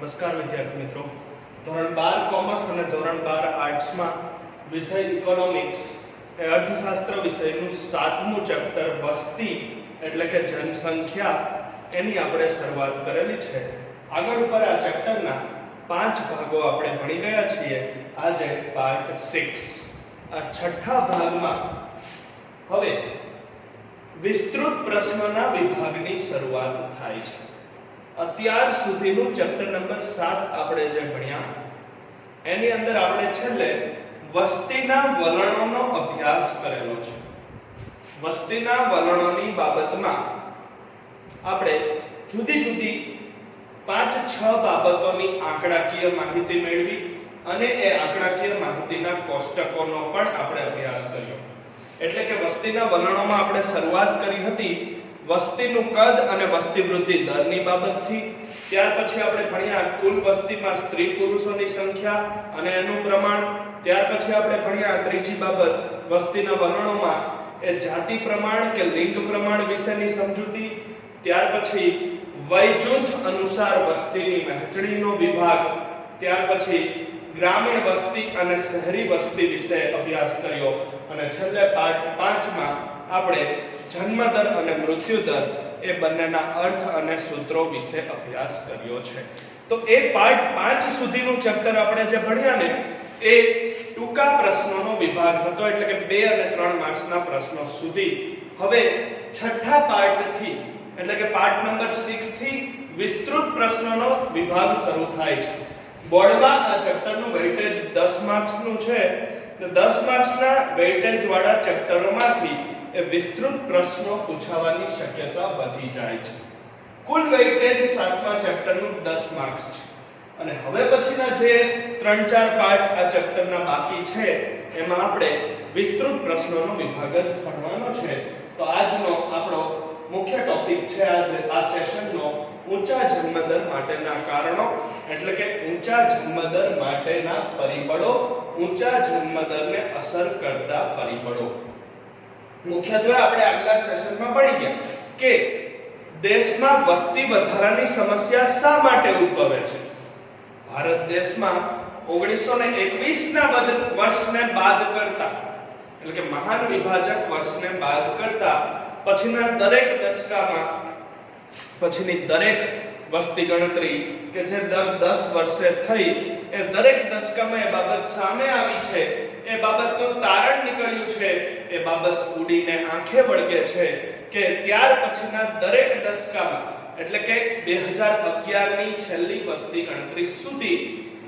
નમસ્કાર વિદ્યાર્થી મિત્રો, ધોરણ 12 કોમર્સ અને ધોરણ 12 આર્ટ્સ માં વિષય ઇકોનોમિક્સ એ અર્થશાસ્ત્ર વિષયનું 7મું ચેપ્ટર વસ્તી એટલે કે જનસંખ્યા એની આપણે શરૂઆત કરેલી છે। આગળ ઉપર આ ચેપ્ટરના 5 ભાગો આપણે ભણી ગયા છીએ। આજે પાર્ટ 6 આ છઠ્ઠા ભાગમાં હવે વિસ્તૃત પ્રશ્નોના વિભાગની શરૂઆત થાય છે। અત્યાર સુધીનું ચેપ્ટર નંબર 7 આપણે જે ભણ્યા એની અંદર આપણે છેલ્લે વસ્તીના વલણોનો અભ્યાસ કરેલો છે। વસ્તીના વલણોની બાબતમાં આપણે જુદી જુદી 5-6 બાબતોની આંકડાકીય માહિતી મેળવી અને એ આંકડાકીય માહિતીના કોષ્ટકોનો પણ આપણે અભ્યાસ કર્યો। એટલે કે વસ્તીના વલણોમાં આપણે શરૂઆત કરી હતી વસ્તીનું કદ અને વસ્તી વૃદ્ધિ દરની બાબતથી। ત્યાર પછી આપણે ભણ્યા કુલ વસ્તીમાં સ્ત્રી પુરુષોની સંખ્યા અને એનું પ્રમાણ। ત્યાર પછી આપણે ભણ્યા ત્રીજી બાબત વસ્તીના વલણોમાં એ જાતિ પ્રમાણ કે લિંગ પ્રમાણ વિશેની સમજૂતી। ત્યાર પછી વય જૂથ અનુસાર વસ્તીની વહેંચણીનો વિભાગ। ત્યાર પછી ગ્રામીણ વસ્તી અને શહેરી વસ્તી વિશે અભ્યાસ કર્યો અને છેલ્લે પાર્ટ 5 માં આપણે જન્મદર અને મૃત્યુદર એ બંનેના અર્થ અને સૂત્રો વિશે અભ્યાસ કર્યો છે। તો એ પાર્ટ 5 સુધીનું ચેપ્ટર આપણે જે ભણ્યા ને એ ટૂંકા પ્રશ્નોનો વિભાગ હતો, એટલે કે 2 અને 3 માર્ક્સના પ્રશ્નો સુધી। હવે છઠ્ઠા પાર્ટથી એટલે કે પાર્ટ નંબર 6 થી વિસ્તૃત પ્રશ્નોનો વિભાગ શરૂ થાય છે। બોર્ડમાં આ ચેપ્ટરનું વેઇટેજ 10 માર્ક્સનું છે। 10 માર્ક્સના વેઇટેજ વાળા ચેપ્ટરોમાંથી એ વિસ્તૃત પ્રશ્નો પૂછાવાની શક્યતા વધી જાય છે। કુલ વેઇટેજ 7મા ચેપ્ટરનું 10 માર્ક્સ છે અને હવે પછીના જે 3-4 પાર્ટ આ ચેપ્ટરના બાકી છે એમાં આપણે વિસ્તૃત પ્રશ્નોનો વિભાગ જ ભણવાનો છે। તો આજનો આપણો મુખ્ય ટોપિક છે આ સેશનનો ઊંચા જન્મદર માટેના કારણો, એટલે કે ઊંચા જન્મદર માટેના પરિબળો, ઊંચા જન્મદરને અસર કરતા પરિબળો। મુખ્યત્વે આપણે આગલા સેશનમાં ભણી ગયા કે દેશમાં વસ્તી વધારાની સમસ્યા શા માટે ઉદ્ભવે છે। ભારત દેશમાં 1921ના વર્ષને બાદ કરતા, એટલે કે મહાન વિભાજક વર્ષને બાદ કરતા પછીના દરેક દશકામાં પછીની દરેક વસ્તી ગણતરી કે જે દર 10 વર્ષે થઈ એ દરેક દશકામાં એ બાબત સામે આવી છે, એ બાબતનું તારણ નીકળ્યું છે, એ બાબત ઉડીને આંખે વળગે છે કે ત્યાર પછીના દરેક દશકામાં એટલે કે 2011ની છેલ્લી વસ્તી ગણતરી સુધી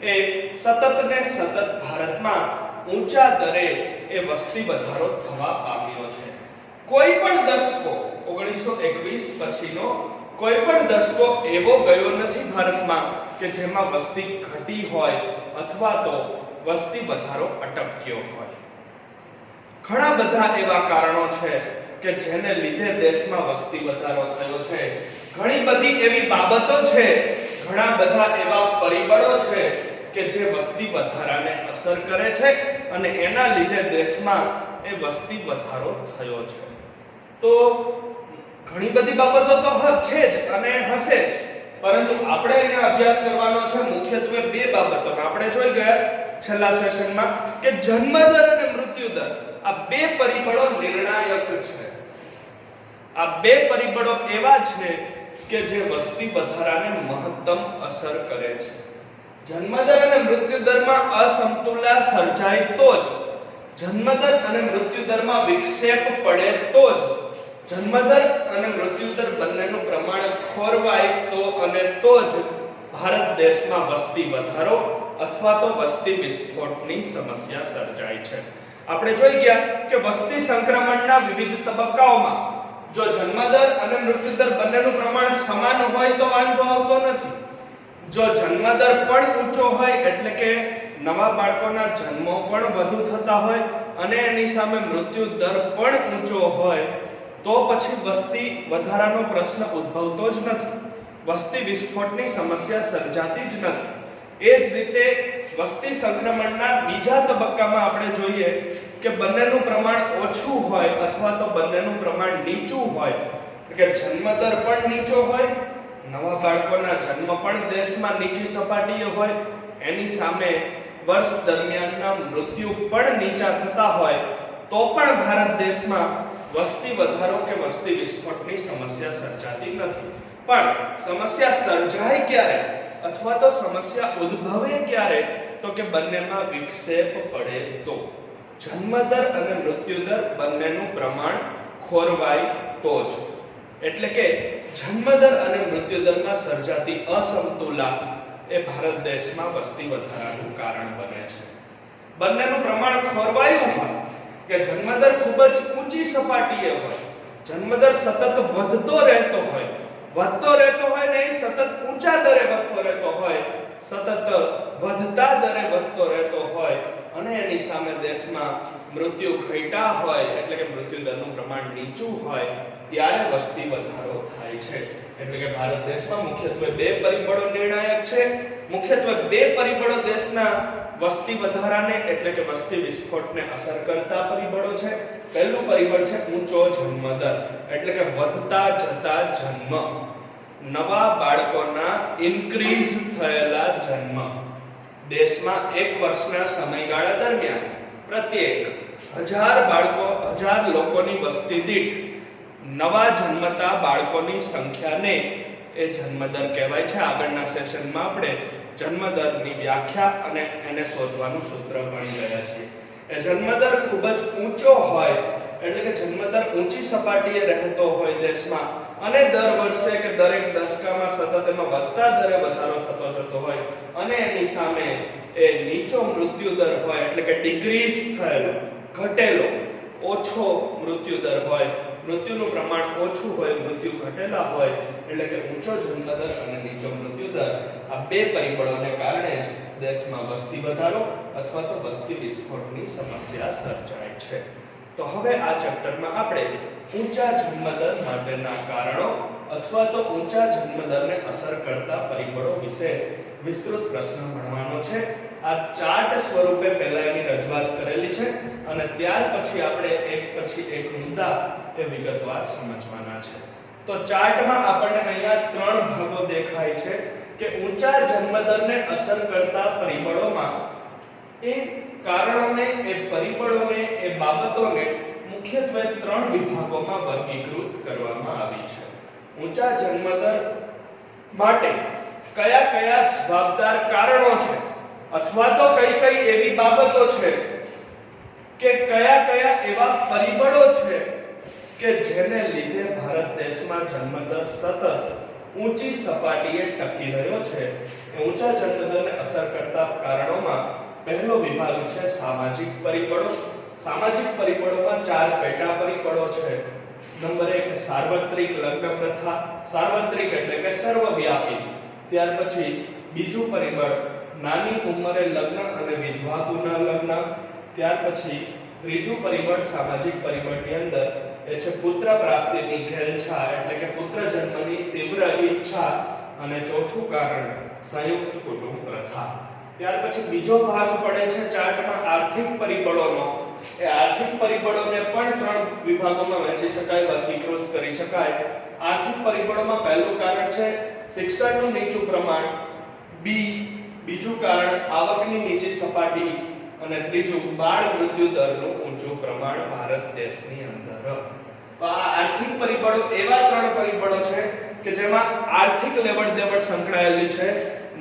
એ સતત ને સતત ભારતમાં ઊંચા દરે એ વસ્તી વધારો થવા પામ્યો છે। કોઈ પણ દશકો 1921 પછીનો કોઈ પણ દશકો એવો ગયો નથી ભારતમાં કે જેમાં વસ્તી ઘટી હોય અથવા તો વસ્તી વધારો અટક્યો હોય। ઘણા બધા એવા કારણો છે કે જેને લીધે દેશમાં વસ્તી વધારો થયો છે। ઘણી બધી એવી બાબતો છે, ઘણા બધા એવા પરિબળો છે કે જે વસ્તી વધારાને અસર કરે છે અને એના લીધે દેશમાં એ વસ્તી વધારો થયો છે। તો ઘણી બધી બાબતો તો છે જ અને હશે જ, પરંતુ આપણે અહીંયા અભ્યાસ કરવાનો છે મુખ્યત્વે 2 બાબતો। આપણે જોઈ ગયા છેલ્લા સેશનમાં કે જન્મદર અને મૃત્યુદર આ 2 પરિબળો નિર્ણાયક છે। આ 2 પરિબળો એવા છે કે જે વસ્તી વધારાને મહત્તમ અસર કરે છે। જન્મદર અને મૃત્યુદરમાં અસમતુલા સર્જાય તો જ, જન્મદર અને મૃત્યુદરમાં વિક્ષેપ પડે તો જ, જન્મદર અને મૃત્યુદર બંનેનું પ્રમાણ ખોરવાય તો અને તો જ ભારત દેશમાં વસ્તી વધારો અથવા તો વસ્તી વિસ્ફોટની સમસ્યા સર્જાય છે। આપણે જોઈ ગયા કે વસ્તી સંક્રમણના વિવિધ તબક્કાઓમાં જો જન્મદર અને મૃત્યુદર બંનેનું પ્રમાણ સમાન હોય તો વાંધો આવતો નથી। જો જન્મદર પણ ઊંચો હોય એટલે કે નવા બાળકોના જન્મો પણ વધુ થતા હોય અને એની સામે મૃત્યુ દર પણ ઊંચો હોય તો પછી વસ્તી વધારાનો પ્રશ્ન ઉદ્ભવતો જ નથી, વસ્તી વિસ્ફોટની સમસ્યા સર્જાતી જ નથી। એ જ રીતે વસ્તી સંક્રમણના બીજા તબક્કામાં આપણે જોઈએ કે બંનેનું પ્રમાણ ઓછું હોય અથવા તો બંનેનું પ્રમાણ નીચું હોય, કે જન્મદર પણ નીચો હોય નવા બાળકોના જન્મ પણ દેશમાં નીચી સપાટીએ હોય, એની સામે વર્ષ દરમિયાનના મૃત્યુ પણ નીચા થતા હોય, તો પણ ભારત દેશમાં વસ્તી વધારો કે વસ્તી વિસ્ફોટની સમસ્યા સર્જાતી નથી. પણ સમસ્યા સર્જાય ક્યારે અથવા તો સમસ્યા ઉદ્ભવે ક્યારે, તો કે બંનેમાં વિક્ષેપ પડે તો. જન્મદર અને મૃત્યુદર બંનેનું પ્રમાણ ખોરવાય તો જ. એટલે કે જન્મદર અને મૃત્યુદરમાં સર્જાતી અસમતુલા એ ભારત દેશમાં વસ્તી વધારાનું કારણ બને છે. બંનેનું પ્રમાણ ખોરવાયું હોય કે જન્મદર ખૂબ જ ઊંચી સપાટીએ હોય, જન્મદર સતત વધતો રહેતો હોય ને સતત ઊંચા દરે વધતો રહેતો હોય, સતત વધતા દરે વધતો રહેતો હોય, અને એની સામે દેશમાં મૃત્યુ ઘટ્યા હોય એટલે કે મૃત્યુદરનું પ્રમાણ નીચું હોય, ત્યારે વસ્તી વધારો થાય છે. એટલે કે ભારત દેશમાં મુખ્યત્વે બે પરિબળો નિર્ણાયક છે. મુખ્યત્વે બે પરિબળો દેશના વસ્તી વધારાને એટલે કે વસ્તી વિસ્ફોટને અસર કરતા પરિબળો છે. પહેલું પરિબળ છે ઊંચો જન્મદર, એટલે કે વધતા જતા જન્મ, નવા બાળકોના ઇન્ક્રીઝ થયેલા જન્મ. દેશમાં એક વર્ષના સમયગાળા દરમિયાન પ્રત્યેક 1000 લોકોની વસ્તી દીઠ નવા જન્મતા બાળકોની સંખ્યાને એ જન્મદર કહેવાય છે. આગળના સેશનમાં આપણે જન્મદરની વ્યાખ્યા અને એને શોધવાનું સૂત્ર ભણી ગયા છીએ. એ જન્મદર ખૂબ જ ઊંચો હોય એટલે કે જન્મદર ઊંચી સપાટીએ રહેતો હોય દેશમાં, અને દર વર્ષે કે દરેક દશકામાં સતત એમાં વધતા દરે વધારો થતો જતો હોય, અને એની સામે એ નીચો મૃત્યુદર હોય એટલે કે ડિક્રીઝ થયેલો, ઘટેલો, ઓછો મૃત્યુદર હોય, મૃત્યુનું પ્રમાણ ઓછું હોય, મૃત્યુ ઘટેલા હોય, એટલે કે ઊંચો જન્મદર અને નીચો મૃત્યુદર. આ બે પરિબળોને કારણે જ દેશમાં વસ્તી વધારો અથવા તો વસ્તી વિસ્ફોટની સમસ્યા સર્જાય છે. તો હવે આ ચેપ્ટરમાં આપણે ઊંચા જન્મદર માટેના કારણો અથવા તો ઊંચા જન્મદરને અસર કરતા પરિબળો વિશે વિસ્તૃત પ્રશ્ન ભણવાનો છે. આ ચાર્ટ સ્વરૂપે પહેલા એની રજૂઆત કરેલી છે, અને ત્યાર પછી આપણે એક પછી એક મુદ્દા એ વિગતવાર સમજવાના છે. તો ચાર્ટમાં આપણને અહીંયા ત્રણ ભાગો દેખાય છે કે ઊંચા જન્મદરને અસર કરતા પરિબળોમાં એ કારણોને, એ પરિબળોને, એ બાબતોને મુખ્યત્વે ત્રણ વિભાગોમાં વર્ગીકૃત કરવામાં આવી છે. ઊંચા જન્મદર માટે કયા કયા જવાબદાર કારણો છે અથવા તો કઈ કઈ એવી બાબતો છે કે કયા કયા એવા પરિબળો છે કે જેને લીધે ભારત દેશમાં જન્મદર સતત ઊંચી સપાટીએ ટકી રહ્યો છે. એ ઊંચા જન્મદરને અસર કરતા કારણોમાં પહેલો વિભાગ છે સામાજિક પરિબળો. સામાજિક પરિબળોમાં ચાર પેટા પરિબળો છે. નંબર 1 સાર્વત્રિક લગ્ન પ્રથા, સાર્વત્રિક એટલે કે સર્વવ્યાપી. ત્યાર પછી બીજું પરિબળ નાની ઉંમરે લગ્ન અને વિધવા પુનઃલગ્ન. ત્યાર પછી ત્રીજું પરિબળ સામાજિક પરિબળની અંદર એ છે પુત્ર પ્રાપ્તિની ઘેલછા એટલે કે પુત્ર જન્મની તીવ્ર ઈચ્છા, અને ચોથું કારણ સંયુક્ત કુટુંબ પ્રથા. ત્યાર પછી બીજો ભાગ પડે છે ચાર્ટમાં આર્થિક પરિબળોનો. એ આર્થિક પરિબળોને પણ ત્રણ વિભાગોમાં વહેંચી શકાય, વર્ગીકૃત કરી શકાય. આર્થિક પરિબળોમાં પહેલું કારણ છે શિક્ષણનું નીચું પ્રમાણ, બીજું કારણ આવકની નીચી સપાટી, અને ત્રીજું બાળ મૃત્યુ દરનું ઊંચું પ્રમાણ ભારત દેશની અંદર. તો આ આર્થિક પરિબળો એવા ત્રણ પરિબળો છે કે જેમાં આર્થિક લેવડ દેવડ સંકળાયેલી છે.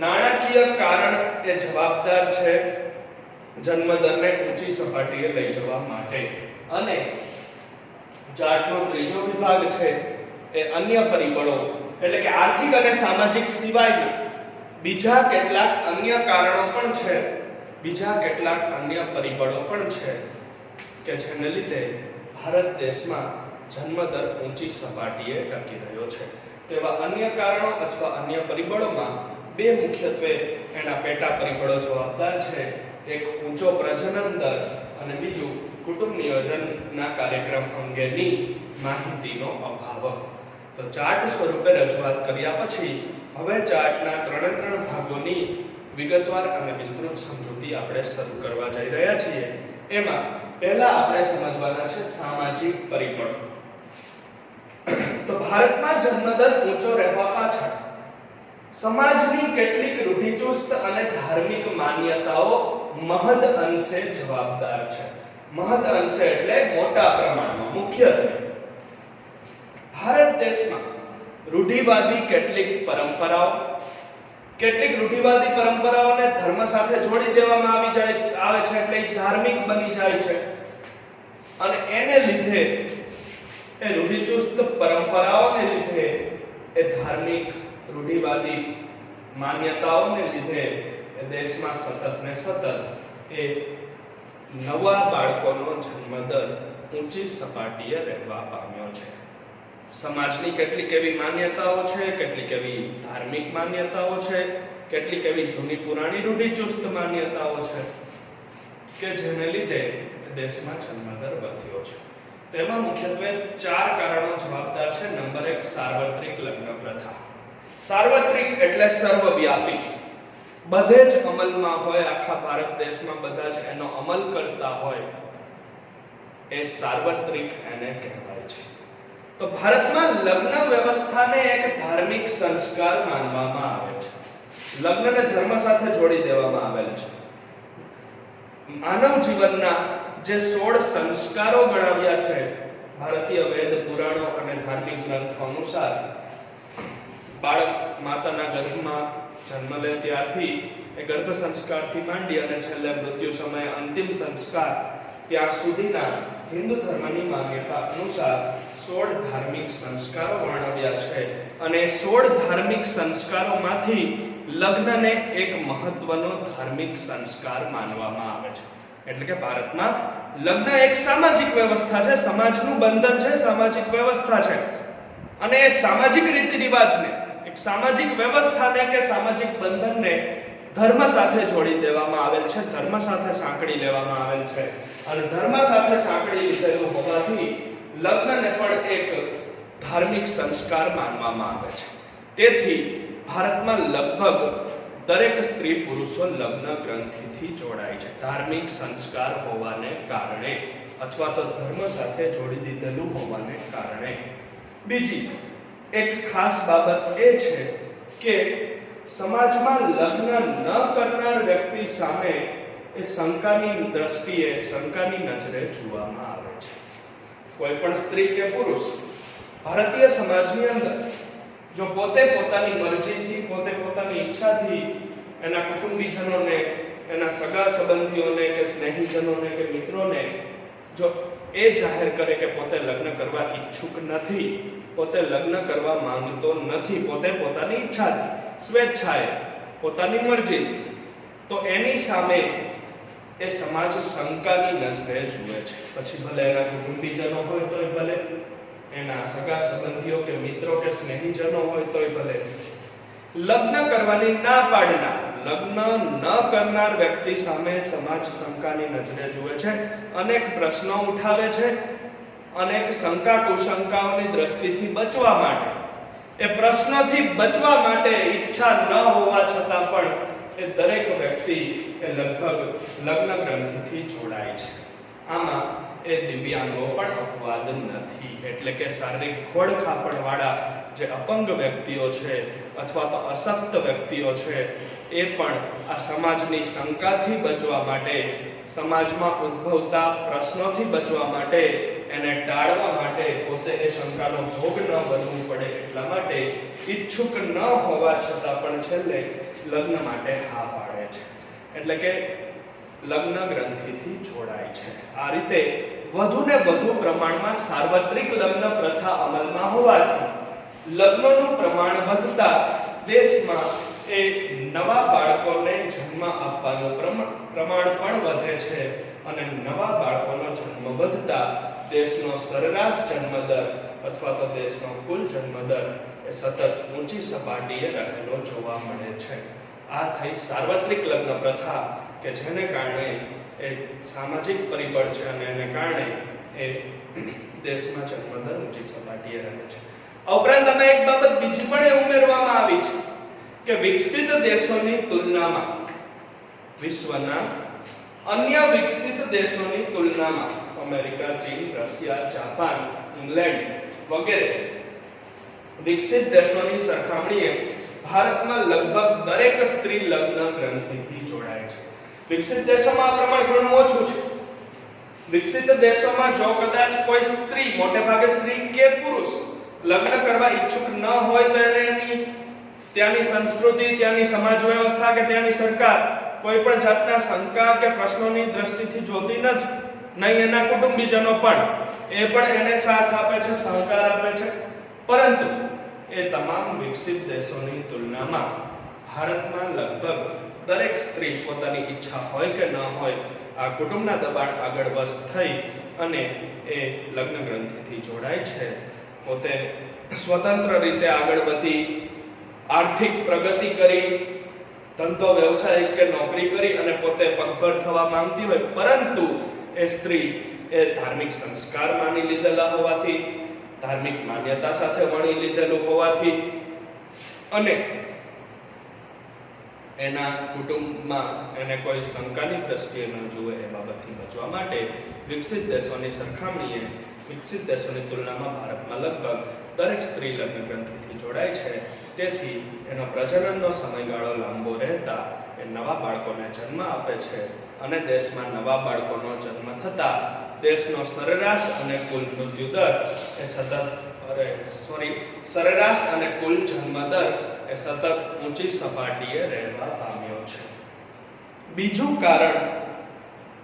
નાણાકીય કારણ એ જવાબદાર છે જન્મદરને ઊંચી સપાટીએ લઈ જવા માટે. અને ચાર્ટનો ત્રીજો વિભાગ છે એ અન્ય પરિબળો એટલે કે આર્થિક અને સામાજિક સિવાયના બીજા કેટલાક અન્ય કારણો પણ છે, બીજા કેટલાક અન્ય પરિબળો પણ છે કે જેને લીધે ભારત દેશમાં જન્મદર ઊંચી સપાટીએ ટકી રહ્યો છે. તેવા અન્ય કારણો અથવા અન્ય પરિબળોમાં બે મુખ્યત્વે એના પેટા પરિબળો જવાબદાર છે. એક ઊંચો પ્રજનન દર અને બીજું કુટુંબ નિયોજનના કાર્યક્રમ અંગેની માહિતીનો અભાવ. તો ચાર્ટ સ્વરૂપે રજૂઆત કર્યા પછી હવે ચાર્ટના ત્રણ ભાગોની વિગતવાર અને વિસ્તૃત સમજૂતી આપણે શરૂ કરવા જઈ રહ્યા છીએ. એમાં પહેલા આપણે સમજવાના છે સામાજિક પરિબળો. તો ભારતમાં જન્મદર ઊંચો રહેવા પાછળ સમાજની કેટલીક રૂઢિચુસ્ત અને ધાર્મિક માન્યતાઓ મહદ અંશે જવાબદાર છે. મહદ અંશે એટલે મોટા પ્રમાણમાં. મુખ્યત્વે ભારત દેશમાં રૂઢિવાદી કેટલીક રૂઢિવાદી પરંપરાઓને ધર્મ સાથે જોડી દેવામાં આવે છે એટલે એ ધાર્મિક બની જાય છે. અને એને લીધે એ રૂઢિચુસ્ત પરંપરાઓને લીધે એ ધાર્મિક રૂઢિવાદી માન્યતાઓને લીધે એ દેશમાં સતત ને સતત એ નવા બાળકોનો જન્મદર ઊંચી સપાટીએ રહેવા પામ્યો છે. સમાજની કેટલીક એવી માન્યતાઓ છે, કેટલીક એવી ધાર્મિક માન્યતાઓ છે, કેટલીક એવી જૂની પુરાણી રૂઢિચુસ્ત માન્યતાઓ છે કે જેને લીધે દેશમાં જન્મદર વધ્યો છે. તેમાં મુખ્યત્વે 4 કારણો જવાબદાર છે. નંબર 1, સાર્વત્રિક લગ્ન પ્રથા. સાર્વત્રિક એટલે સર્વવ્યાપી, બધે જ અમલમાં હોય, આખા ભારત દેશમાં બધા જ એનો અમલ કરતા હોય, એ સાર્વત્રિક એને કહેવાય છે. તો ભારતમાં લગ્ન વ્યવસ્થાને એક ધાર્મિક સંસ્કાર માનવામાં આવે છે. લગ્નને ધર્મ સાથે જોડી દેવામાં આવેલ છે. માનવ જીવનના જે 16 સંસ્કારો ગણાવ્યા છે ભારતીય વેદ, પુરાણો અને ધાર્મિક ગ્રંથો અનુસાર, બાળક માતાના ગર્ભમાં જન્મ લે ત્યારથી એ ગર્ભ સંસ્કારથી માંડી અને છેલ્લે મૃત્યુ સમયે અંતિમ સંસ્કાર, ત્યાં સુધીના હિન્દુ ધર્મની માન્યતા અનુસાર 16 ધાર્મિક સંસ્કારો વર્ણવ્યા છે. અને 16 ધાર્મિક સંસ્કારોમાંથી લગ્નને એક મહત્વનો ધાર્મિક સંસ્કાર માનવામાં આવે છે. એટલે કે ભારતમાં લગ્ન એક સામાજિક વ્યવસ્થા છે, સમાજનું બંધન છે, સામાજિક વ્યવસ્થા છે. અને એ સામાજિક રીતિ રિવાજને, એક સામાજિક વ્યવસ્થાને કે સામાજિક બંધનને ધર્મ સાથે જોડી દેવામાં આવેલ છે, ધર્મ સાથે સાંકળી લેવામાં આવેલ છે. અને ધર્મ સાથે સાંકળી લીધેલું હોવાથી લગ્નને પણ એક ધાર્મિક સંસ્કાર માનવામાં આવે છે. તેથી ભારતમાં લગભગ દરેક સ્ત્રી પુરુષો લગ્ન ગ્રંથિથી જોડાય છે, ધાર્મિક સંસ્કાર હોવાને કારણે, અથવા તો ધર્મ સાથે જોડી દીધેલું હોવાને કારણે. બીજી એક ખાસ બાબત એ છે કે સમાજમાં લગ્ન ન કરનાર વ્યક્તિ સામે એ શંકાની દ્રષ્ટિએ, શંકાની નજરે જોવામાં આવે છે. કોઈ પણ સ્ત્રી કે પુરુષ ભારતીય સમાજની અંદર જો પોતે પોતાની મરજીથી, પોતે પોતાની ઈચ્છાથી એના કુટુંબીજનોને, એના સગા સંબંધીઓને કે સ્નેહીજનોને કે મિત્રોને જો એ જાહેર કરે કે પોતે લગ્ન કરવા ઈચ્છુક નથી, પોતે લગ્ન કરવા માંગતો નથી, પોતે પોતાની ઈચ્છાથી, સ્વેચ્છાએ, પોતાની મરજીથી, તો એની સામે એ સમાજ શંકાની નજરે જુએ છે. પછી ભલે એના કુટુંબીજનો હોય તોય ભલે, એના સગા સંબંધીઓ કે મિત્રો કે સ્નેહીજનો હોય તોય ભલે, લગ્ન કરવાની ના પાડનાર, લગ્ન ન કરનાર વ્યક્તિ સામે સમાજ શંકાની નજરે જુએ છે, અનેક પ્રશ્નો ઉઠાવે છે, અનેક શંકા કુશંકાઓની દ્રષ્ટિથી બચવા માટે, એ પ્રશ્નોથી બચવા માટે ઈચ્છા ન હોવા છતાં પણ એ દરેક વ્યક્તિ એ લગભગ લગ્ન ગ્રંથિથી જોડાય છે. આમાં એ દિવ્યાંગો પણ અપવાદ નથી. એટલે કે શારીરિક ખોડખાપણવાળા જે અપંગ વ્યક્તિઓ છે અથવા તો અશક્ત વ્યક્તિઓ છે, એ પણ આ સમાજની શંકાથી બચવા માટે, સમાજમાં ઉદ્ભવતા પ્રશ્નોથી બચવા માટે, એને ટાળવા માટે, પોતે એ શંકાનો ભોગ ન બનવું પડે એટલા માટે ઈચ્છુક ન હોવા છતાં પણ છેલ્લે લગ્ન માટે હા પાડે છે. એટલે કે લગ્ન ગ્રંથિથી જોડાય છે. આ રીતે વધુ ને વધુ પ્રમાણમાં સાર્વત્રિક લગ્ન પ્રથા અમલમાં હોવાથી લગ્નનું પ્રમાણ વધતા દેશમાં એ નવા બાળકોને જન્મ આપવાનું પ્રમાણ પણ વધે છે. અને નવા બાળકોનો જન્મ વધતા દેશનો સરેરાશ જન્મદર અથવા તો દેશનો કુલ જન્મદર એ સતત ઊંચી સપાટીએ રહેલો જોવા મળે છે. આ થઈ સાર્વત્રિક લગ્ન પ્રથા કે જેને કારણે એ સામાજિક પરિબળ છે અને એને કારણે એ દેશમાં જન્મદર ઊંચી સપાટીએ રહે છે. આ ઉપરાંત અમે એક બાબત બીજી પણ એ ઉમેરવામાં આવી છે કે વિકસિત દેશોની તુલનામાં, વિશ્વના અન્ય વિકસિત દેશોની તુલનામાં, અમેરિકા, ચીન, રશિયા, જાપાન, ઇંગ્લેન્ડ વગેરે વિકસિત દેશોની સરખામણીએ ભારતમાં લગભગ દરેક સ્ત્રી લગ્ન ગ્રંથિથી જોડાય છે. વિકસિત દેશોમાં આ પ્રમાણ ઘણું ઓછું છે. વિકસિત દેશોમાં જો કદાચ કોઈ સ્ત્રી, મોટે ભાગે સ્ત્રી કે પુરુષ, લગ્ન કરવા ઈચ્છુક ન હોય તો એને ત્યાંની સંસ્કૃતિ, ત્યાંની સમાજ વ્યવસ્થા કે ત્યાંની સરકાર કોઈ પણ જાતના શંકા કે પ્રશ્નોની દ્રષ્ટિથી જોતી નથી. નહીં એના કુટુંબીજનો પણ એને સાથ આપે છે, સહકાર આપે છે. પરંતુ એ તમામ વિકસિત દેશોની તુલનામાં ભારતમાં લગભગ દરેક સ્ત્રી પોતાની ઈચ્છા હોય કે ન હોય આ કુટુંબના દબાણ આગળ વશ થઈ અને એ લગ્ન ગ્રંથિથી જોડાય છે. પોતે સ્વતંત્ર રીતે આગળ વધી, આર્થિક પ્રગતિ કરી, ધંધો વ્યવસાય કે નોકરી કરી અને પોતે પગભર થવા માંગતી હોય, પરંતુ એ સ્ત્રી એ ધાર્મિક સંસ્કાર માની લીધેલા હોવાથી, ધાર્મિક માન્યતા સાથે વણી લીધેલું હોવાથી અને એના કુટુંબમાં એને કોઈ શંકાની દ્રષ્ટિએ ન જુએ એ બાબતથી બચવા માટે વિકસિત દેશોની સરખામણીએ, વિકસિત દેશોની તુલનામાં ભારતમાં લગભગ દરેક સ્ત્રી લગ્ન ગ્રંથિથી જોડાય છે. તેથી એનો પ્રજનનનો સમયગાળો લાંબો રહેતા એ નવા બાળકોને જન્મ આપે છે અને દેશમાં નવા બાળકોનો જન્મ થતા દેશનો સરેરાશ અને કુલ મૃત્યુ દર સરેરાશ અને કુલ જન્મ દર એ સતત ઊંચી સપાટીએ રહેવા પામ્યો છે. બીજું કારણ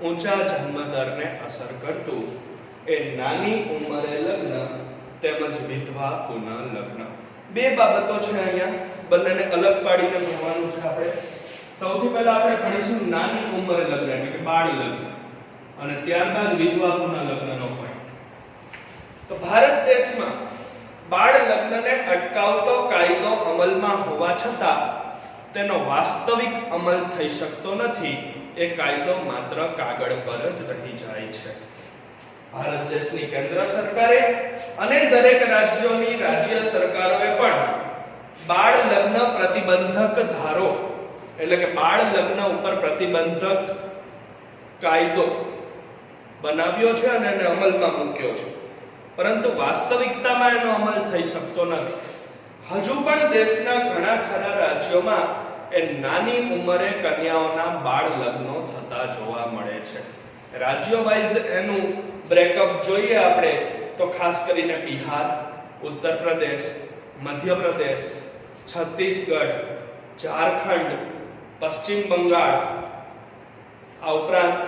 ઊંચા જન્મ દરને અસર કરતું એ નાની ઉંમરે લગ્ન તેમજ વિધવા પુનઃ લગ્ન. બે બાબતો છે અહીંયા, બંનેને અલગ પાડીને ભણવાનું છે આપણે. સૌથી પહેલા આપણે ભણીશું નાની ઉંમરે લગ્ન એટલે કે બાળ લગ્ન, અને ત્યારબાદ વિધવા પુનઃ લગ્નનો પોઈન્ટ. તો ભારત દેશમાં બાળ લગ્નને અટકાવતો કાયદો અમલમાં હોવા છતાં તેનો વાસ્તવિક અમલ થઈ શકતો નથી. એ કાયદો માત્ર કાગળ પર જ રહી જાય છે. ભારત દેશની કેન્દ્ર સરકારે અને દરેક રાજ્યોની રાજ્ય સરકારોએ પણ બાળ લગ્ન પ્રતિબંધક ધારો એટલે કે બાળ લગ્ન ઉપર પ્રતિબંધક કાયદો બનાવ્યો છે અને એને અમલમાં મૂક્યો છે. પરંતુ વાસ્તવિકતામાં એનો અમલ થઈ શકતો નથી. હજુ પણ દેશના ઘણા ખરા રાજ્યોમાં એ નાની ઉંમરે કન્યાઓના બાળ લગ્નો થતા જોવા મળે છે. રાજ્યો વાઇઝ એનું બ્રેકઅપ જોઈએ આપણે તો ખાસ કરીને બિહાર, ઉત્તર પ્રદેશ, મધ્યપ્રદેશ, છત્તીસગઢ, ઝારખંડ, પશ્ચિમ બંગાળ, આ ઉપરાંત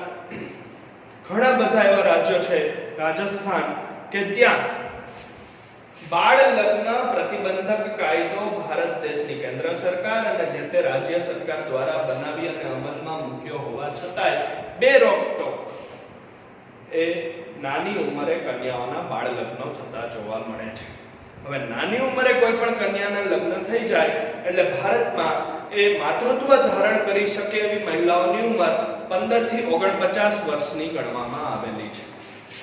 ઘણા બધા એવા રાજ્યો છે, રાજસ્થાન, કે ત્યાં બાળ લગ્ન પ્રતિબંધક કાયદો ભારત દેશની કેન્દ્ર સરકાર અને જે તે રાજ્ય સરકાર દ્વારા બનાવી અને અમલમાં મૂક્યો હોવા છતાંય બે રોકટોક એ નાની ઉંમરે કન્યાઓના બાળ લગ્નો થતા જોવા મળે છે. હવે નાની ઉંમરે કોઈ પણ કન્યાના લગ્ન થઈ જાય એટલે ભારતમાં એ માતૃત્વ ધારણ કરી શકે એવી મહિલાઓની ઉંમર 15 થી 49 વર્ષની ગણવામાં આવેલી છે.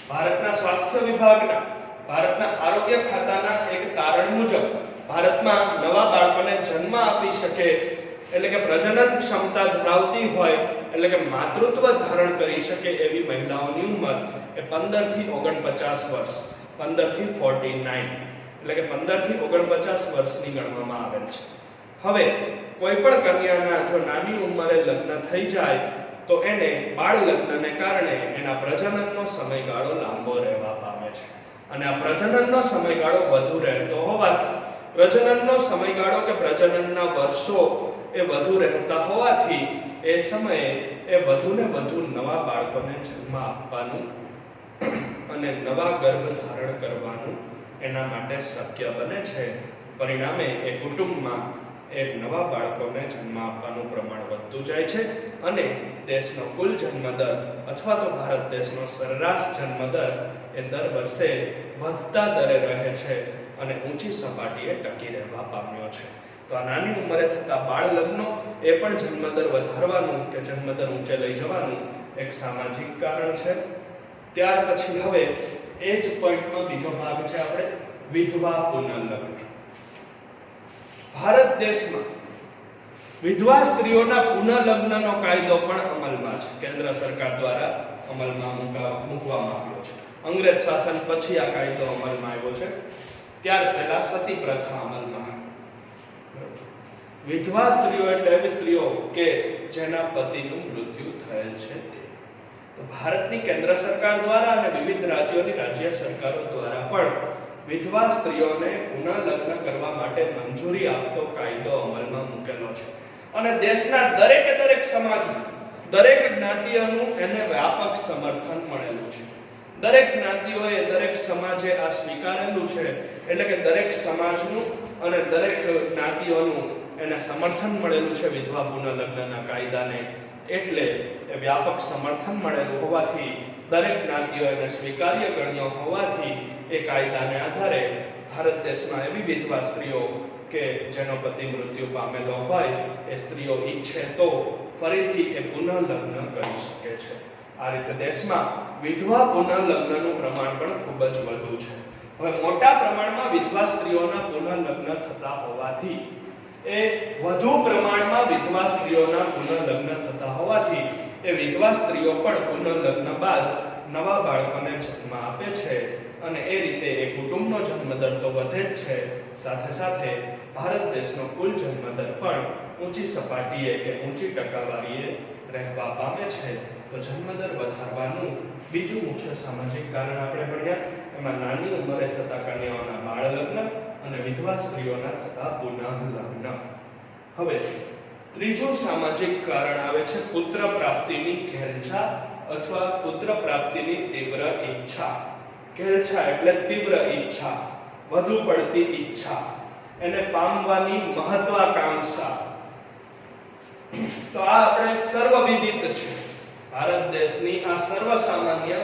ભારતના સ્વાસ્થ્ય વિભાગના, ભારતના આરોગ્ય ખાતાના એક તારણ મુજબ ભારતમાં નવા બાળકોને જન્મ આપી શકે એટલે કે પ્રજનન ક્ષમતા ધરાવતી હોય એટલે કે માતૃત્વ ધારણ કરી શકે એવી મહિલાઓની ઉંમર એ 15 થી 49 વર્ષ, 15 થી 49 એટલે કે 15 થી 49 વર્ષની ગણવામાં આવેલ છે. હવે કોઈ પણ કન્યાના જો નાની ઉંમરે લગ્ન થઈ જાય તો એને બાળ લગ્નને કારણે એના પ્રજનનનો સમયગાળો લાંબો રહેવા પામે છે. અને આ પ્રજનનનો સમયગાળો વધુ રહેતો હોવાથી, પ્રજનનનો સમયગાળો કે પ્રજનનના વર્ષો એ વધુ રહેતા હોવાથી એ સમયે એ વધુને વધુ નવા બાળકોને જન્મ આપવાનું અને નવા ગર્ભ ધારણ કરવાનું એના માટે શક્ય બને છે. પરિણામે એ કુટુંબમાં એ નવા બાળકોને જન્મ આપવાનું પ્રમાણ વધતું જાય છે અને દેશનો કુલ જન્મદર અથવા તો ભારત દેશનો સરેરાશ જન્મદર એ દર વર્ષે વધતા દરે રહે છે અને ઊંચી સપાટીએ ટકી રહેવા પામ્યો છે. તો આ નાની ઉંમરે થતા બાળ લગ્નો એ પણ જન્મદર વધારવાનું કે જન્મદર ઊંચે લઈ જવાનું એક સામાજિક કારણ છે. ત્યાર પછી હવે એ જ પોઈન્ટનો બીજો ભાગ છે આપણે વિધવા પુનર્લગ્ન. ભારત દેશમાં વિધવા સ્ત્રીઓના પુનઃલગ્નનો કાયદો પણ અમલમાં છે. કેન્દ્ર સરકાર દ્વારા અમલમાં મૂકવામાં આવ્યો છે. અંગ્રેજ શાસન પછી આ કાયદો અમલમાં આવ્યો છે. ત્યાર પહેલા સતી પ્રથા અમલમાં. વિધવા સ્ત્રીઓ એટલે એવી સ્ત્રીઓ કે જેના પતિનું મૃત્યુ થયેલ છે તે. તો ભારતની કેન્દ્ર સરકાર દ્વારા અને વિવિધ રાજ્યોની રાજ્ય સરકારો દ્વારા પણ વિધવા સ્ત્રીઓને પુનઃલગ્ન કરવા માટે મંજૂરી આપતો કાયદો અમલમાં મૂકેલો છે અને દેશના દરેક સમાજમાં દરેક જ્ઞાતિઓનું એને વ્યાપક સમર્થન મળેલું છે. દરેક જ્ઞાતિઓએ દરેક સમાજે આ સ્વીકારેલું છે, એટલે કે દરેક સમાજનું અને દરેક જ્ઞાતિઓનું એને સમર્થન મળેલું છે વિધવા પુનઃલગ્નના કાયદાને. એટલે એ વ્યાપક સમર્થન મળેલું હોવાથી દરેક જ્ઞાતિઓ એને સ્વીકાર્ય ગણ્યો હોવાથી એ કાયદાને આધારે ભારત દેશમાં એવી વિધવા સ્ત્રીઓ કે જેનો પતિ મૃત્યુ પામેલો હોય એ સ્ત્રીઓ ઈચ્છે તો ફરીથી એ પુનઃલગ્ન કરી શકે છે. આ રીતે દેશમાં વિધવા પુનઃલગ્નનું પ્રમાણ પણ ખૂબ જ વધુ છે. હવે મોટા પ્રમાણમાં વિધવા સ્ત્રીઓના પુનઃલગ્ન થતા હોવાથી એ વધુ પ્રમાણમાં વિધવા સ્ત્રીઓના પુનઃલગ્ન થતા હોવાથી એ વિધવા સ્ત્રીઓ પણ પુનઃલગ્ન બાદ નવા બાળકોને જન્મ આપે છે અને એ રીતે એ કુટુંબનો જન્મદર તો વધે જ છે, સાથે સાથે ભારત દેશનો કુલ જન્મદર પણ ઊંચી સપાટીએ કે ઊંચી ટકાવારીએ રહેવા પામે છે. તો જન્મદર વધારવાનું બીજું મુખ્ય સામાજિક કારણ આપણે ભણ્યા. એમાં નાની ઉંમરે થતા કન્યાઓના બાળ લગ્ન અને વિધવા સ્ત્રીઓના થતા પુનઃલગ્ન. હવે ત્રીજું સામાજિક કારણ આવે છે પુત્ર પ્રાપ્તિની ઘેલછા અથવા પુત્ર પ્રાપ્તિની તીવ્ર ઈચ્છા. ઘેલછા એટલે તીવ્ર ઈચ્છા, વધુ પડતી ઈચ્છા, એને પામવાની મહત્વાકાંક્ષા. તો આ આપણે સર્વવિદિત છે. ભારત દેશની આ સર્વસામાન્ય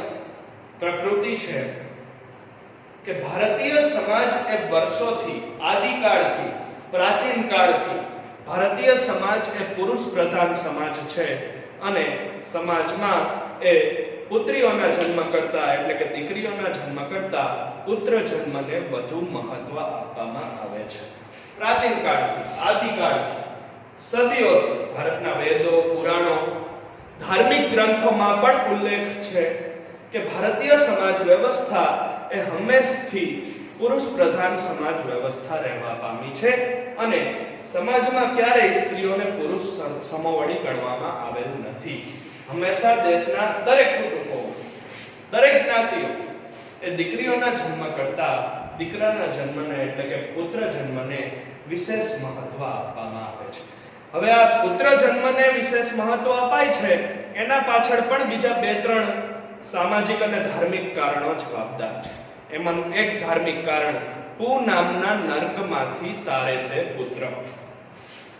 પ્રકૃતિ છે કે ભારતીય સમાજ એ વર્ષોથી, આદિકાળથી, પ્રાચીન કાળથી ભારતીય સમાજ એ પુરુષ પ્રધાન સમાજ છે અને સમાજમાં એ પુત્રીઓના જન્મ કરતા એટલે કે દીકરીઓના જન્મ કરતા પુત્ર જન્મને વધુ મહત્વ આપવામાં આવે છે. પ્રાચીન કાળથી, આદિકાળથી, સદીઓથી ભારતના વેદો, પુરાણો, ધાર્મિક ગ્રંથોમાં પણ ઉલ્લેખ છે કે ભારતીય સમાજ વ્યવસ્થા એ હંમેશથી પુરુષ પ્રધાન સમાજ વ્યવસ્થા રહેવા પામી છે અને સમાજમાં ક્યારેય સ્ત્રીઓને પુરુષ સમોવડી ગણવામાં આવેલું નથી. હંમેશા દેશના દરેક કુટુંબો, દરેક જ્ઞાતિઓ એ દીકરીઓના જન્મ કરતા દીકરાના જન્મને એટલે કે પુત્ર જન્મને વિશેષ મહત્વ આપવામાં આવે છે. હવે આ પુત્ર જન્મને વિશેષ મહત્વ અપાય છે એના પાછળ પણ બીજા 2-3 સામાજિક અને ધાર્મિક કારણો જવાબદાર છે. એમાંનું એક ધાર્મિક કારણ પુ નામના નર્કમાંથી તારે તે પુત્ર.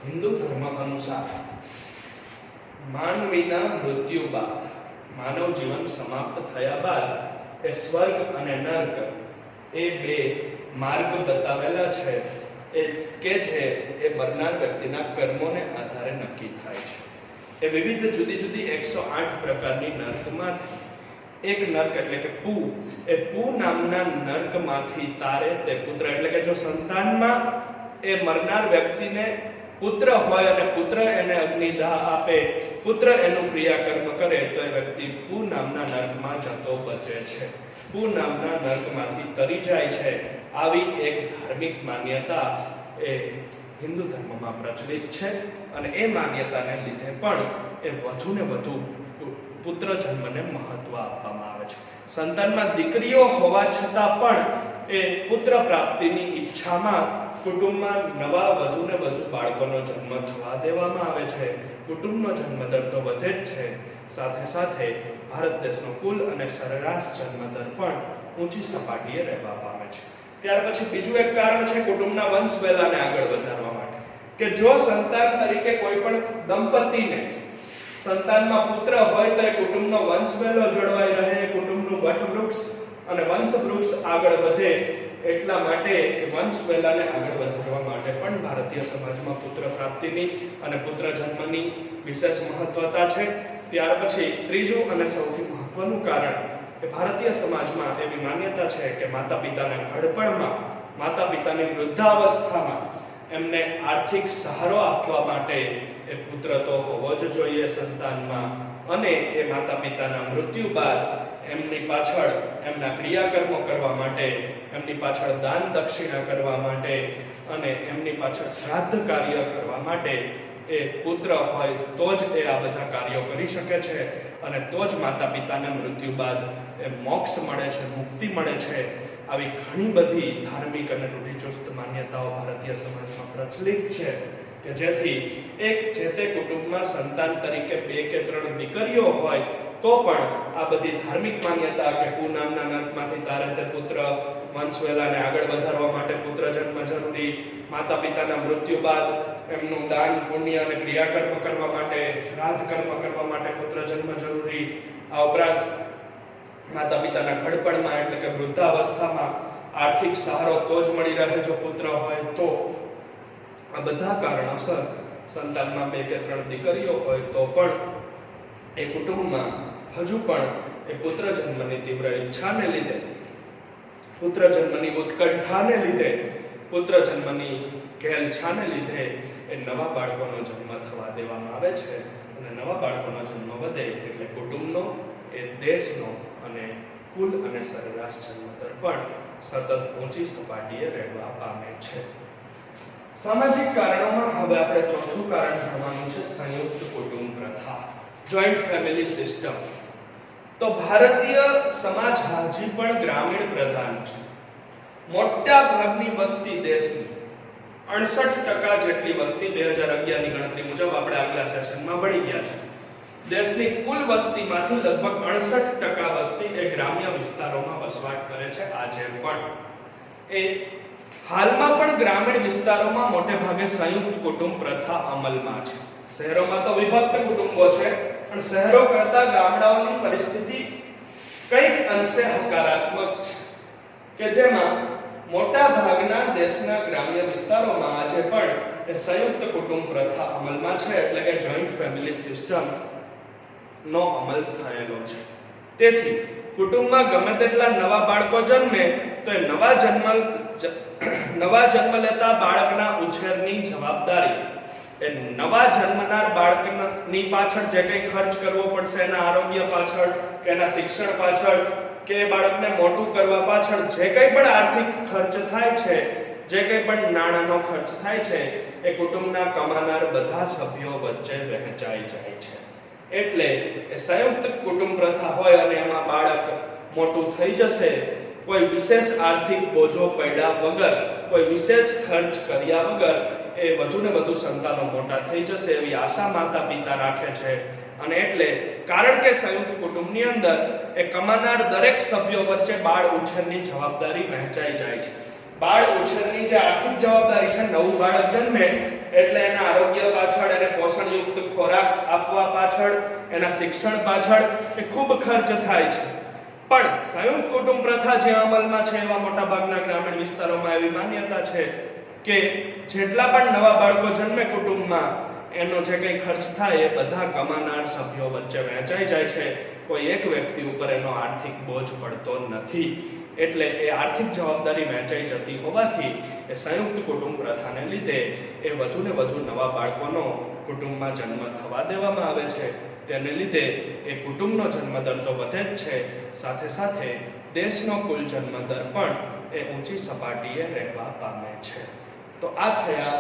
હિન્દુ ધર્મ અનુસાર માનવીના મૃત્યુ બાદ, માનવ જીવન સમાપ્ત થયા બાદ એ સ્વર્ગ અને નર્ક એ 2 માર્ગ બતાવેલા છે કે જે એ મરનાર વ્યક્તિના કર્મોને આધારે નક્કી થાય છે. એ વિવિધ જુદી જુદી 108 પ્રકારની નર્કમાંથી એક નર્ક એટલે કે પુ, એ પુ નામના નર્કમાંથી તારે તે પુત્ર એટલે કે જો સંતાનમાં એ મરનાર વ્યક્તિને પુત્ર હોય અને પુત્ર એને અગ્નિદાહ આપે, પુત્ર એનું ક્રિયાકર્મ કરે તો એ વ્યક્તિ પુ નામના નર્કમાં જતો બચે છે, પુ નામના નર્કમાંથી તરી જાય છે. આવી એક ધાર્મિક માન્યતા એ હિન્દુ ધર્મમાં પ્રચલિત છે અને એ માન્યતાને લીધે પણ એ વધુ ને વધુ પુત્ર જન્મને મહત્વ આપવામાં આવે છે. સંતાનમાં દીકરીઓ હોવા છતાં પણ એ પુત્ર પ્રાપ્તિની ઈચ્છામાં કુટુંબમાં નવા વધુ ને વધુ બાળકોનો જન્મ થવા દેવામાં આવે છે. કુટુંબનો જન્મદર તો વધે જ છે, સાથે સાથે ભારત દેશનો કુલ અને સરેરાશ જન્મદર પણ ઊંચી સપાટીએ રહેવા પામે છે. ત્યાર પછી બીજું એક કારણ છે કુટુંબના વંશવેલાને આગળ વધારવા માટે કે જો સંતાન તરીકે કોઈ પણ દંપતીને સંતાનમાં પુત્ર હોય તો એ કુટુંબનો વંશવેલો જળવાઈ રહે, કુટુંબનું વટવૃક્ષ અને વંશવૃક્ષ આગળ વધે. એટલા માટે વંશવેલાને આગળ વધારવા માટે પણ ભારતીય સમાજમાં પુત્ર પ્રાપ્તિની અને પુત્ર જન્મની વિશેષ મહત્વતા છે. ત્યાર પછી ત્રીજું અને સૌથી મહત્વનું કારણ કે ભારતીય સમાજમાં એવી માન્યતા છે કે માતા-પિતાના ઘડપણમાં, માતા-પિતાની વૃદ્ધાવસ્થામાં એમને આર્થિક સહારો આપવા માટે એ પુત્ર તો હોવો જ જોઈએ સંતાનમાં અને એ માતા પિતાના મૃત્યુ બાદ એમની પાછળ એમના ક્રિયાકર્મો કરવા માટે, એમની પાછળ દાન દક્ષિણા કરવા માટે અને એમની પાછળ શ્રાદ્ધ કાર્ય કરવા માટે એ પુત્ર હોય તો જ એ આ બધા કાર્યો કરી શકે છે અને તો જ માતા પિતાના મૃત્યુ બાદ એ મોક્ષ મળે છે, મુક્તિ મળે છે. આવી ઘણી બધી ધાર્મિક અને રૂઢિચુસ્ત માન્યતાઓ ભારતીય સમાજમાં પ્રચલિત છે કે જેથી એક જે તે કુટુંબમાં સંતાન તરીકે 2 કે 3 દીકરીઓ હોય તો પણ આ બધી ધાર્મિક માન્યતા કે પૂનામના નર્કમાંથી તારે તે પુત્ર વંશવેલાને આગળ વધારવા માટે પુત્ર જન્મ જરૂરી, માતા પિતાના મૃત્યુ બાદ એમનું દાન પુણ્ય અને ક્રિયાકર્મ કરવા માટે, શ્રાદ્ધ કર્મ કરવા માટે પુત્ર જન્મ જરૂરી, આ ઉપરાંત માતા પિતાના ઘડપણમાં એટલે કે વૃદ્ધાવસ્થામાં આર્થિક સહારો તો જ મળી રહે જો પુત્ર હોય તો, આ બધા કારણોસર સંતાનમાં 2 કે 3 દીકરીઓ હોય તો પણ એ કુટુંબમાં હજુ પણ એ પુત્ર જન્મની તીવ્ર ઈચ્છાને લીધે, પુત્ર જન્મની ઉત્કંઠાને લીધે, પુત્ર જન્મની ઘેલછાને લીધે એ નવા બાળકોનો જન્મ થવા દેવામાં આવે છે અને નવા બાળકોનો જન્મ વધે એટલે કુટુંબનો, એ દેશનો અને કુલ અને સરેરાશ જન્મદર પણ સતત ઊંચી સપાટીએ રહેવા પામે છે. સામાજિક કારણોમાં હવે આપણે ચોથું કારણ ભણવાનું છે સંયુક્ત કુટુંબ પ્રથા, જોઈન્ટ ફેમિલી સિસ્ટમ. તો ભારતીય સમાજ હજી પણ ગ્રામીણ પ્રધાન છે. મોટા ભાગની વસ્તી દેશની 68% જેટલી વસ્તી 2011 ની ગણતરી મુજબ આપણે આગલા સેશનમાં ભણી ગયા છે. દેશની કુલ વસ્તીમાંથી લગભગ 68% વસ્તી એ ગ્રામ્ય વિસ્તારોમાં વસવાટ કરે છે આજે પણ. એ હાલમાં પણ ગ્રામીણ વિસ્તારોમાં મોટે ભાગે સંયુક્ત કુટુંબ પ્રથા અમલમાં છે. શહેરોમાં તો વિભક્ત કુટુંબો છે પણ શહેરો કરતા ગામડાઓની પરિસ્થિતિ કંઈક અંશે હકારાત્મક છે કે જેમાં મોટા ભાગના દેશના ગ્રામ્ય વિસ્તારોમાં આજે પણ એ સંયુક્ત કુટુંબ પ્રથા અમલમાં છે એટલે કે જોઈન્ટ ફેમિલી સિસ્ટમ નો અમલ થયેલો છે. તેથી કુટુંબમાં ગમે તેટલા નવા બાળકો જન્મે તો એ નવા જન્મ લેતા બાળકના ઉછેરની જવાબદારી એ નવા જન્મનાર બાળકની પાછળ જે કંઈ ખર્ચ કરવો પડશે, એના આરોગ્ય પાછળ કે એના શિક્ષણ પાછળ કે બાળકને મોટું કરવા પાછળ જે કંઈ પણ આર્થિક ખર્ચ થાય છે, જે કંઈ પણ નાણાંનો ખર્ચ થાય છે એ કુટુંબના કમાનાર બધા સભ્યો વચ્ચે વહેંચાઈ જાય છે. એટલે એ સંયુક્ત કુટુંબ પ્રથા હોય અને એમાં બાળક મોટું થઈ જશે, કોઈ વિશેષ આર્થિક બોજો પડ્યા વગર, કોઈ વિશેષ ખર્ચ કર્યા વગર એ વધુ ને વધુ સંતાનો મોટા થઈ જશે એવી આશા માતા પિતા રાખે છે. અને એટલે કારણ કે સંયુક્ત કુટુંબની અંદર એ કમાનાર દરેક સભ્યો વચ્ચે બાળ ઉછેરની જવાબદારી વહેંચાઈ જાય છે. બાળ ઉછેરની જે આર્થિક જવાબદારી છે, નવું બાળક જન્મે એટલે એના આરોગ્ય પાછળ, એને પોષણયુક્ત ખોરાક આપવા પાછળ, એના શિક્ષણ પાછળ એ ખૂબ ખર્ચ થાય છે. પણ સંયુક્ત કુટુંબ પ્રથા જે અમલમાં છે એવા મોટા ભાગના ગ્રામીણ વિસ્તારોમાં એવી માન્યતા છે કે જેટલા પણ નવા બાળકો જન્મે કુટુંબમાં એનો જે કંઈ ખર્ચ થાય એ બધા કમાનાર સભ્યો વચ્ચે વહેંચાઈ જાય છે. કોઈ એક વ્યક્તિ ઉપર એનો આર્થિક બોજ પડતો નથી. એટલે એ આર્થિક જવાબદારી વહેંચાઈ જતી હોવાથી એ સંયુક્ત કુટુંબ પ્રથાને લીધે એ વધુ ને વધુ નવા બાળકોનો કુટુંબમાં જન્મ થવા દેવામાં આવે છે. તેને લીધે એ કુટુંબનો જન્મદર તો વધે જ છે, સાથે સાથે દેશનો કુલ જન્મદર પણ એ ઊંચી સપાટીએ રહેવા પામે છે. તો આ થયા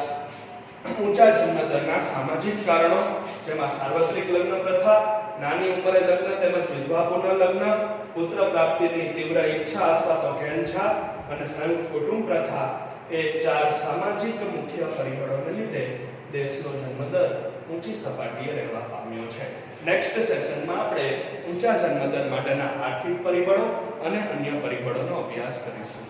ઊંચા જન્મદરના સામાજિક કારણો, જેમાં સાર્વત્રિક લગ્ન પ્રથા, નાની ઉંમરે લગ્ન તેમજ વિધવા પુનઃલગ્ન, પુત્ર પ્રાપ્તિની તીવ્ર ઈચ્છા અથવા તો ઘેલછા અને સંયુક્ત કુટુંબ પ્રથા એ 4 સામાજિક મુખ્ય પરિબળોને લીધે દેશનો જન્મદર ઊંચી સપાટીએ રહેવા પામ્યો છે. નેક્સ્ટ સેશનમાં આપણે ઊંચા જન્મદર માટેના આર્થિક પરિબળો અને અન્ય પરિબળોનો અભ્યાસ કરીશું.